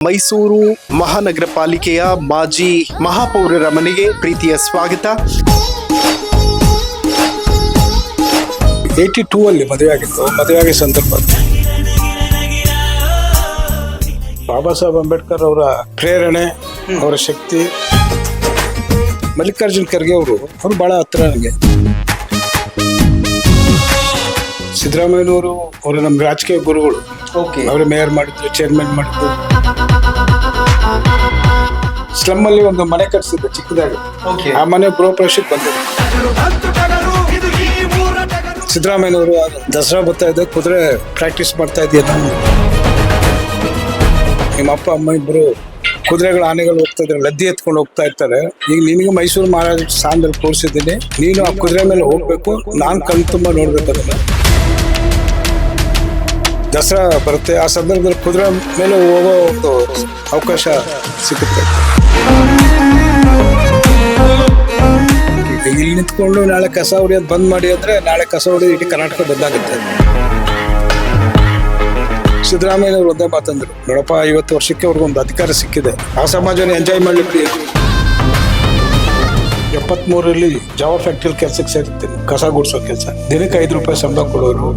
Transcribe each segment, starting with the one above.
ಮೈಸೂರು ಮಹಾನಗರ ಪಾಲಿಕೆಯ ಮಾಜಿ ಮಹಾಪೌರರ ಮನೆಗೆ ಪ್ರೀತಿಯ ಸ್ವಾಗತ. 82 ಅಲ್ಲಿ ಮದುವೆ ಆಗಿತ್ತು. ಮದುವೆ ಸಂದರ್ಭ ಬಾಬಾ ಸಾಹೇಬ್ ಅಂಬೇಡ್ಕರ್ ಅವರ ಪ್ರೇರಣೆ, ಅವರ ಶಕ್ತಿ, ಮಲ್ಲಿಕಾರ್ಜುನ್ ಖರ್ಗೆ ಅವರು ಬಹಳ ಹತ್ರ ನನಗೆ. ಸಿದ್ದರಾಮಯ್ಯನವರು ಅವರು ನಮ್ಮ ರಾಜಕೀಯ ಗುರುಗಳು. ಅವರೇ ಮೇಯರ್ ಮಾಡಿದ್ರು, ಚೇರ್ಮನ್ ಮಾಡಿದ್ರು. ಸ್ಲಮ್ ಅಲ್ಲಿ ಒಂದು ಮನೆ ಕಟ್ಸಿದ್ದೆ ಚಿಕ್ಕದಾಗಿ. ಆ ಮನೆ ಗೃಹಪ್ರವೇಶಕ್ಕೆ ಬಂದಿದೆ. ಸಿದ್ದರಾಮಯ್ಯನವರು ದಸರಾ ಬರ್ತಾ ಇದ್ದ ಕುದುರೆ ಪ್ರಾಕ್ಟೀಸ್ ಮಾಡ್ತಾ ಇದೆಯಾ, ನಿಮ್ಮ ಅಪ್ಪ ಅಮ್ಮ ಇಬ್ಬರು ಕುದುರೆಗಳು ಆನೆಗಳು ಹೋಗ್ತಾ ಇದ್ದಾರೆ, ಲದ್ದಿ ಎತ್ಕೊಂಡು ಹೋಗ್ತಾ ಇರ್ತಾರೆ. ಈಗ ನಿನಗೆ ಮೈಸೂರು ಮಹಾರಾಜ ಸ್ಥಾನದಲ್ಲಿ ಕೂರಿಸಿದ್ದೀನಿ, ನೀನು ಆ ಕುದುರೆ ಮೇಲೆ ಹೋಗ್ಬೇಕು, ನಾನು ಕಣ್ ತುಂಬ ನೋಡ್ಬೇಕು. ಅದನ್ನ ದಸರಾ ಬರುತ್ತೆ, ಆ ಸಂದರ್ಭದಲ್ಲಿ ಕುದುರೆ ಮೇಲೆ ಹೋಗೋ ಒಂದು ಅವಕಾಶ ಸಿಗುತ್ತೆ. ಇಲ್ಲಿ ನಿಂತ್ಕೊಂಡು ನಾಳೆ ಕಸ ಹೊಡಿಯೋದು ಬಂದ್ ಮಾಡಿ ಅಂದ್ರೆ ನಾಳೆ ಕಸ ಹೊಡೆಯೋದು ಇಡೀ ಕರ್ನಾಟಕ ಬಂದಾಗುತ್ತೆ. ಸಿದ್ದರಾಮಯ್ಯನವರು ಒಂದೇ ಮಾತಂದ್ರು, ನೋಡಪ್ಪ 50 ವರ್ಷಕ್ಕೆ ಅವ್ರಿಗೊಂದು ಅಧಿಕಾರ ಸಿಕ್ಕಿದೆ, ಆ ಸಮಾಜನ ಎಂಜಾಯ್ ಮಾಡ್ಲಿಕ್ಕೆ. 73ರಲ್ಲಿ ಜಾವ ಫ್ಯಾಕ್ಟ್ರಿಯಲ್ಲಿ ಕೆಲ್ಸಕ್ಕೆ ಸೇರಿರ್ತೇನೆ, ಕಸ ಗುಡಿಸೋ ಕೆಲಸ. ದಿನಕ್ಕೆ 5 ರೂಪಾಯಿ ಸಂಬಳ ಕೊಡೋರು.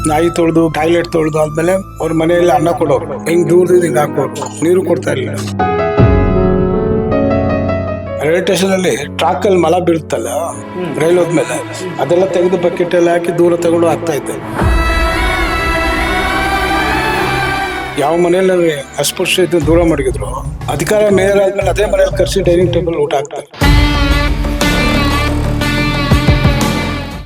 ನಾಯಿ ತೊಳೆದು ಟಾಯ್ಲೆಟ್ ತೊಳೆದು ಆದ್ಮೇಲೆ ಅವ್ರ ಮನೆಯಲ್ಲಿ ಅನ್ನ ಕೊಡೋರು, ಹಿಂಗ್ ದೂರದಿಂದ ಹಿಂಗ್ ಹಾಕೋರು, ನೀರು ಕೊಡ್ತಾ ಇರಲಿಲ್ಲ. ರೈಲ್ವೆ ಸ್ಟೇಷನ್ ಅಲ್ಲಿ ಟ್ರಾಕ್ ಅಲ್ಲಿ ಮಲ ಬೀಳುತ್ತಲ್ಲ ರೈಲ್ ಹೋದ್ಮೇಲೆ, ಅದೆಲ್ಲ ತೆಗೆದು ಬಕೆಟ್ ಎಲ್ಲ ಹಾಕಿ ದೂರ ತಗೊಂಡು ಹಾಕ್ತಾ ಇದ್ದೆ. ಯಾವ ಮನೆಯಲ್ಲಿ ಅಸ್ಪೃಶ್ಯತೆ ದೂರ ಮಾಡಿದ್ರು, ಅಧಿಕಾರ ಮೇಯರ್ ಆದ್ಮೇಲೆ ಅದೇ ಮನೆಯಲ್ಲಿ ಕರ್ಸಿ ಡೈನಿಂಗ್ ಟೇಬಲ್ ಊಟ ಹಾಕ್ತಾರೆ.